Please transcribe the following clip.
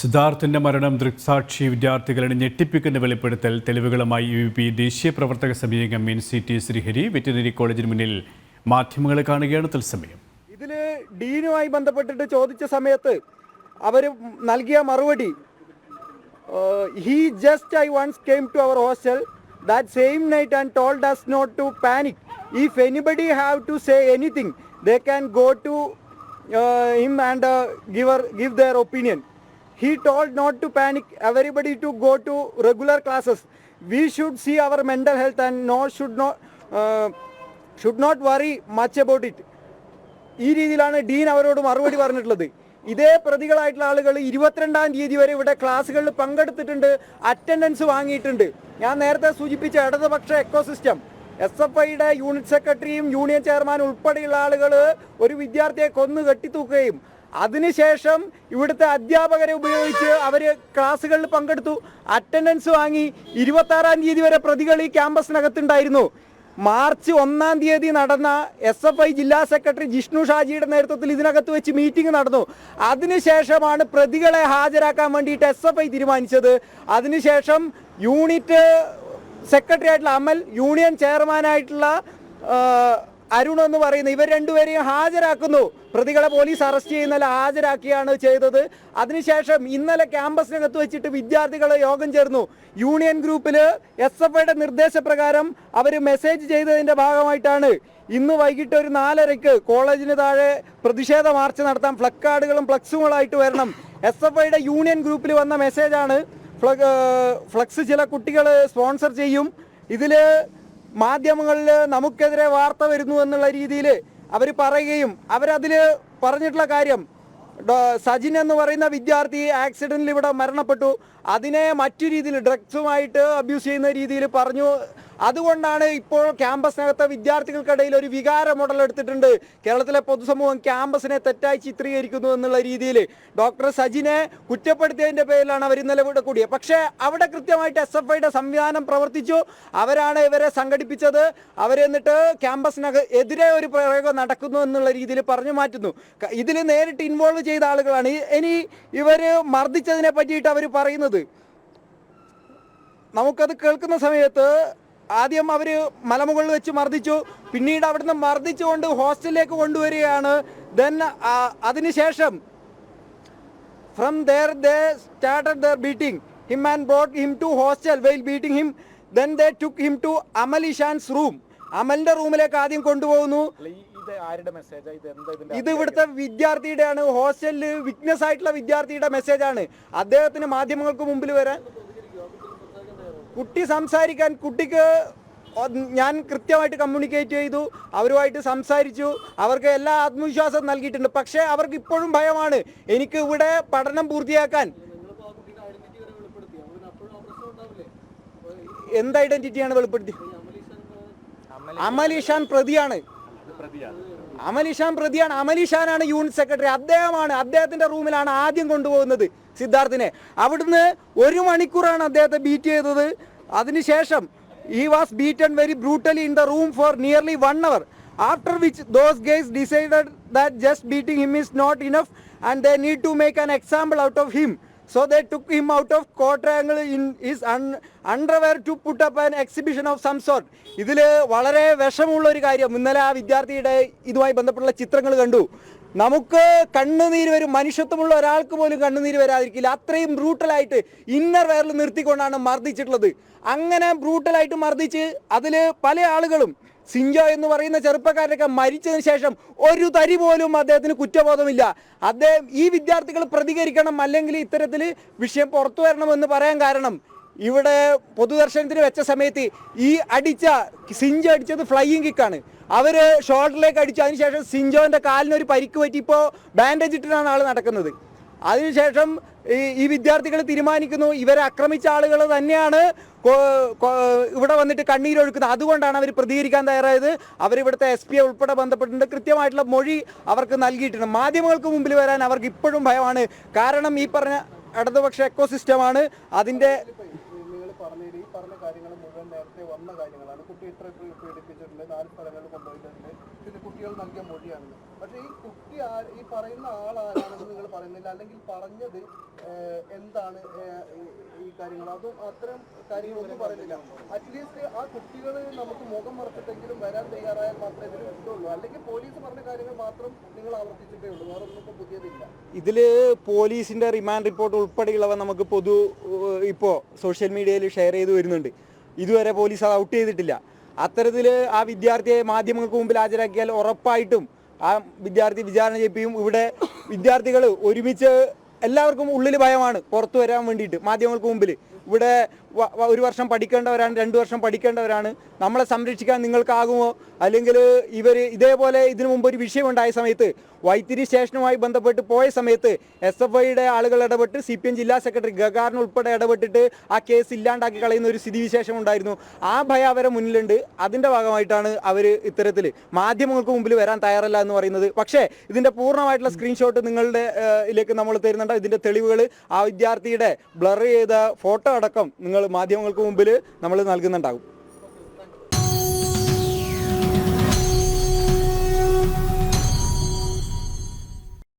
സിദ്ധാർത്ഥിന്റെ മരണം ദൃക്സാക്ഷി വിദ്യാർത്ഥികളുടെ ഞെട്ടിപ്പിക്കുന്ന വെളിപ്പെടുത്തൽ തെളിവുകളുമായി UVP ദേശീയ പ്രവർത്തക സമിതി അംഗം CT ശ്രീഹരി വെറ്റിനറി കോളേജിന് മുന്നിൽ മാധ്യമങ്ങളെ കാണുകയാണ് തത്സമയം. ഇതിൽ ഡീനുമായി ബന്ധപ്പെട്ടിട്ട് ചോദിച്ച സമയത്ത് അവർ നൽകിയ മറുപടി I once came to our hostel that same night and told us not to panic. If anybody have to say anything, they can go to him and give their opinion. He told not to panic, everybody to go to regular classes. We should see our mental health and should not worry much about it. ഈ രീതിയിലാണ് ഡീൻ അവരോട് മറുപടി പറഞ്ഞിട്ടുള്ളത്. ഇതേ പ്രതികളായിട്ടുള്ള ആളുകൾ 22-ാം തീയതി വരെ ഇവിടെ ക്ലാസ്സുകളിൽ പങ്കെടുത്തിട്ടുണ്ട്, അറ്റൻഡൻസ് വാങ്ങിയിട്ടുണ്ട്. ഞാൻ നേരത്തെ സൂചിപ്പിച്ച ഇടതുപക്ഷ എക്കോസിസ്റ്റം SFIയുടെ യൂണിറ്റ് സെക്രട്ടറിയും യൂണിയൻ ചെയർമാനും ഉൾപ്പെടെയുള്ള ആളുകൾ ഒരു വിദ്യാർത്ഥിയെ കൊന്നു കെട്ടിത്തൂക്കുകയും അതിനുശേഷം ഇവിടുത്തെ അധ്യാപകരെ ഉപയോഗിച്ച് അവർ ക്ലാസ്സുകളിൽ പങ്കെടുത്തു, അറ്റൻഡൻസ് വാങ്ങി. 26-ാം തീയതി വരെ പ്രതികൾ ഈ ക്യാമ്പസിനകത്തുണ്ടായിരുന്നു. മാർച്ച് 1-ാം തീയതി നടന്ന SFI ജില്ലാ സെക്രട്ടറി ജിഷ്ണു ഷാജിയുടെ നേതൃത്വത്തിൽ ഇതിനകത്ത് വെച്ച് മീറ്റിംഗ് നടന്നു. അതിനുശേഷമാണ് പ്രതികളെ ഹാജരാക്കാൻ വേണ്ടിയിട്ട് SFI തീരുമാനിച്ചത്. അതിനുശേഷം യൂണിറ്റ് സെക്രട്ടറി ആയിട്ടുള്ള അമൽ, യൂണിയൻ ചെയർമാനായിട്ടുള്ള അരുൺ എന്ന് പറയുന്ന ഇവർ രണ്ടുപേരെയും ഹാജരാക്കുന്നു. പ്രതികളെ പോലീസ് അറസ്റ്റ് ചെയ്യുന്നല്ല ഹാജരാക്കിയാണ് ചെയ്തത്. അതിനുശേഷം ഇന്നലെ ക്യാമ്പസിനകത്ത് വെച്ചിട്ട് വിദ്യാർത്ഥികളെ യോഗം ചേർന്നു. യൂണിയൻ ഗ്രൂപ്പിൽ SFIയുടെ നിർദ്ദേശപ്രകാരം അവർ മെസ്സേജ് ചെയ്തതിൻ്റെ ഭാഗമായിട്ടാണ് ഇന്ന് വൈകിട്ട് ഒരു 4:30 കോളേജിന് താഴെ പ്രതിഷേധ മാർച്ച് നടത്താം, ഫ്ലക്കാർഡുകളും ഫ്ലക്സുകളായിട്ട് വരണം. SFIയുടെ യൂണിയൻ ഗ്രൂപ്പിൽ വന്ന മെസ്സേജാണ്. ഫ്ലക്സ് ചില കുട്ടികൾ സ്പോൺസർ ചെയ്യും, ഇതിൽ മാധ്യമങ്ങളിൽ നമുക്കെതിരെ വാർത്ത വരുന്നു എന്നുള്ള രീതിയിൽ അവർ പറയുകയും അവരതിൽ പറഞ്ഞിട്ടുള്ള കാര്യം സജിൻ എന്ന് പറയുന്ന വിദ്യാർത്ഥി ആക്സിഡൻറ്റിൽ ഇവിടെ മരണപ്പെട്ടു, അതിനെ മറ്റു രീതിയിൽ ഡ്രഗ്സുമായിട്ട് അബ്യൂസ് ചെയ്യുന്ന രീതിയിൽ പറഞ്ഞു. അതുകൊണ്ടാണ് ഇപ്പോൾ ക്യാമ്പസിനകത്തെ വിദ്യാർത്ഥികൾക്കിടയിൽ ഒരു വികാര മോഡൽ എടുത്തിട്ടുണ്ട്. കേരളത്തിലെ പൊതുസമൂഹം ക്യാമ്പസിനെ തെറ്റായി ചിത്രീകരിക്കുന്നു എന്നുള്ള രീതിയിൽ ഡോക്ടർ സജിനെ കുറ്റപ്പെടുത്തിയതിൻ്റെ പേരിലാണ് അവർ ഇന്നലെ ഇവിടെ കൂടിയത്. പക്ഷേ അവിടെ കൃത്യമായിട്ട് SFIയുടെ സംവിധാനം പ്രവർത്തിച്ചു. അവരാണ് ഇവരെ സംഘടിപ്പിച്ചത്. അവരെന്നിട്ട് ക്യാമ്പസിനെതിരെ ഒരു പ്രയോഗം നടക്കുന്നു എന്നുള്ള രീതിയിൽ പറഞ്ഞു മാറ്റുന്നു. ഇതിൽ നേരിട്ട് ഇൻവോൾവ് ചെയ്ത ആളുകളാണ്. ഇനി ഇവർ മർദ്ദിച്ചതിനെ പറ്റിയിട്ട് അവർ പറയുന്നത് നമുക്കത് കേൾക്കുന്ന സമയത്ത് ആദ്യം അവർ മലമുകളിൽ വെച്ച് മർദ്ദിച്ചു, പിന്നീട് അവിടുന്ന് മർദ്ദിച്ചുകൊണ്ട് ഹോസ്റ്റലിലേക്ക് കൊണ്ടുവരികയാണ്. ദെൻ അതിനുശേഷം from there they started their beating him and brought him to hostel. While beating him, then they took him to Amal Ishan's room. അമലിന്റെ റൂമിലേക്ക് ആദ്യം കൊണ്ടുപോകുന്നു. ഇത് ഇവിടുത്തെ വിദ്യാർത്ഥിയുടെയാണ്, ഹോസ്റ്റലിൽ വിറ്റ്നസ് ആയിട്ടുള്ള വിദ്യാർത്ഥിയുടെ മെസ്സേജാണ്. അദ്ദേഹത്തിന് മാധ്യമങ്ങൾക്ക് മുമ്പിൽ വരാൻ, കുട്ടി സംസാരിക്കാൻ, കുട്ടിക്ക് ഞാൻ കൃത്യമായിട്ട് കമ്മ്യൂണിക്കേറ്റ് ചെയ്തു, അവരുമായിട്ട് സംസാരിച്ചു, അവർക്ക് എല്ലാ ആത്മവിശ്വാസം നൽകിയിട്ടുണ്ട്. പക്ഷേ അവർക്ക് ഇപ്പോഴും ഭയമാണ്. എനിക്ക് ഇവിടെ പഠനം പൂർത്തിയാക്കാൻ. എന്ത് ഐഡന്റിറ്റിയാണ് വെളിപ്പെടുത്തി? അമൽ ഇഷാൻ പ്രതിയാണ്. അമൽ ഇഷാനാണ് യൂണിറ്റ് സെക്രട്ടറി. അദ്ദേഹത്തിന്റെ റൂമിലാണ് ആദ്യം കൊണ്ടുപോകുന്നത് സിദ്ധാർത്ഥിനെ. അവിടുന്ന് 1 മണിക്കൂറാണ് അദ്ദേഹത്തെ ബീറ്റ് ചെയ്തത്. അതിനുശേഷം he was beaten very brutally in the room for nearly 1 hour, after which those guys decided that just beating him is not enough and they need to make an example out of him. So they took him out of quadrangle in his underwear to put up an exhibition of some sort. ഇതിൽ വളരെ വിഷമമുള്ള ഒരു കാര്യം, ഇന്നലെ ആ വിദ്യാർത്ഥിയുടെ ഇതുമായി ബന്ധപ്പെട്ടുള്ള ചിത്രങ്ങൾ കണ്ടു. നമുക്ക് കണ്ണുനീര് വരും, മനുഷ്യത്വമുള്ള ഒരാൾക്ക് പോലും കണ്ണുനീര് വരാതിരിക്കില്ല. അത്രയും ബ്രൂട്ടലായിട്ട് ഇന്നർ വെയറിൽ നിർത്തിക്കൊണ്ടാണ് മർദ്ദിച്ചിട്ടുള്ളത്. അങ്ങനെ ബ്രൂട്ടലായിട്ട് മർദ്ദിച്ച് അതിൽ പല ആളുകളും, സിഞ്ചോ എന്ന് പറയുന്ന ചെറുപ്പക്കാരനൊക്കെ മരിച്ചതിന് ശേഷം ഒരു തരി പോലും അദ്ദേഹത്തിന് കുറ്റബോധമില്ല. ഈ വിദ്യാർത്ഥികൾ പ്രതികരിക്കണം, അല്ലെങ്കിൽ ഇത്തരത്തിൽ വിഷയം പുറത്തു വരണമെന്ന് പറയാൻ കാരണം, ഇവിടെ പൊതുദർശനത്തിന് വെച്ച സമയത്ത് ഈ സിഞ്ചോ അടിച്ചത് ഫ്ലൈയിങ് കിക്കാണ്. അവർ ഷോൾഡറിലേക്ക് അടിച്ചു. അതിനുശേഷം സിഞ്ചോൻ്റെ കാലിനൊരു പരിക്ക് പറ്റി, ഇപ്പോൾ ബാൻഡേജ് ഇട്ടിട്ടാണ് ആൾ നടക്കുന്നത്. അതിനുശേഷം ഈ വിദ്യാർത്ഥികൾ തീരുമാനിക്കുന്നു ഇവരെ ആക്രമിച്ച ആളുകൾ തന്നെയാണ് ഇവിടെ വന്നിട്ട് കണ്ണീരൊഴുക്കുന്നത്. അതുകൊണ്ടാണ് അവർ പ്രതികരിക്കാൻ തയ്യാറായത്. അവരിവിടുത്തെ SP ഉൾപ്പെടെ ബന്ധപ്പെട്ടിട്ടുണ്ട്, കൃത്യമായിട്ടുള്ള മൊഴി അവർക്ക് നൽകിയിട്ടുണ്ട്. മാധ്യമങ്ങൾക്ക് മുമ്പിൽ വരാൻ അവർക്ക് ഇപ്പോഴും ഭയമാണ്. കാരണം ഈ പറഞ്ഞ ഇടതുപക്ഷ എക്കോസിസ്റ്റമാണ് അതിൻ്റെ കാര്യങ്ങൾ മുഴുവൻ നേരത്തെ വന്ന കാര്യങ്ങളാണ്. കുട്ടി ഇത്ര പീഡിപ്പിച്ചിട്ടുണ്ട്, 4 സ്ഥലങ്ങളിൽ കൊണ്ടുപോയിട്ടുണ്ട്, പിന്നെ കുട്ടികൾ നൽകിയ മൊഴിയാണ്. പക്ഷേ ഈ കുട്ടി ഈ പറയുന്ന ആളാരാണെന്ന് നിങ്ങൾ പറയുന്നില്ല, അല്ലെങ്കിൽ പറഞ്ഞത് എന്താണ് ഈ കാര്യങ്ങൾ, അതും അത്തരം കാര്യങ്ങളൊന്നും പറയുന്നില്ല. അറ്റ്ലീസ്റ്റ് ആ കുട്ടികൾ നമുക്ക് മുഖം മറച്ചിട്ടെങ്കിലും വരാൻ തയ്യാറായാൽ മാത്രമേ ഇതിന് കിട്ടുള്ളൂ. അല്ലെങ്കിൽ പോലീസ് പറഞ്ഞ കാര്യങ്ങൾ മാത്രം നിങ്ങൾ ആവർത്തിച്ചിട്ടേ ഉള്ളൂ, വേറെ ഒന്നും ഇപ്പോൾ പുതിയതില്ല. ഇതിൽ പോലീസിൻ്റെ റിമാൻഡ് റിപ്പോർട്ട് ഉൾപ്പെടെയുള്ളവ നമുക്ക് ഇപ്പോൾ സോഷ്യൽ മീഡിയയിൽ ഷെയർ ചെയ്ത് വരുന്നുണ്ട്. ഇതുവരെ പോലീസ് അത് ഔട്ട് ചെയ്തിട്ടില്ല. അത്തരത്തിൽ ആ വിദ്യാർത്ഥിയെ മാധ്യമങ്ങൾക്ക് മുമ്പിൽ ഹാജരാക്കിയാൽ ഉറപ്പായിട്ടും ആ വിദ്യാർത്ഥി വിചാരണ ചെയ്യിപ്പിക്കും. ഇവിടെ വിദ്യാർത്ഥികൾ ഒരുമിച്ച് എല്ലാവർക്കും ഉള്ളിൽ ഭയമാണ് പുറത്തു വരാൻ വേണ്ടിയിട്ട് മാധ്യമങ്ങൾക്ക് മുമ്പിൽ. ഇവിടെ 1 വർഷം പഠിക്കേണ്ടവരാണ്, 2 വർഷം പഠിക്കേണ്ടവരാണ്. നമ്മളെ സംരക്ഷിക്കാൻ നിങ്ങൾക്കാകുമോ? അല്ലെങ്കിൽ ഇതേപോലെ ഇതിനു മുമ്പ് ഒരു വിഷയമുണ്ടായ സമയത്ത് വൈത്തിരി സ്റ്റേഷനുമായി ബന്ധപ്പെട്ട് പോയ സമയത്ത് SFIയുടെ ആളുകൾ ഇടപെട്ട് CPM ജില്ലാ സെക്രട്ടറി ഗഗാറിന് ഉൾപ്പെടെ ഇടപെട്ടിട്ട് ആ കേസ് ഇല്ലാണ്ടാക്കി കളയുന്ന ഒരു സ്ഥിതിവിശേഷം ഉണ്ടായിരുന്നു. ആ ഭയം അവരെ മുന്നിലുണ്ട്. അതിൻ്റെ ഭാഗമായിട്ടാണ് അവർ ഇത്തരത്തിൽ മാധ്യമങ്ങൾക്ക് മുമ്പിൽ വരാൻ തയ്യാറല്ല എന്ന് പറയുന്നത്. പക്ഷേ ഇതിൻ്റെ പൂർണ്ണമായിട്ടുള്ള സ്ക്രീൻഷോട്ട് നിങ്ങളുടെ ഇതിലേക്ക് നമ്മൾ തരുന്നുണ്ട്. ഇതിൻ്റെ തെളിവുകൾ, ആ വിദ്യാർത്ഥിയുടെ ബ്ലർ ചെയ്ത ഫോട്ടോ അടക്കം നിങ്ങൾ മാധ്യമങ്ങൾക്ക് മുമ്പിൽ നമ്മൾ നൽകുന്നുണ്ടാകും.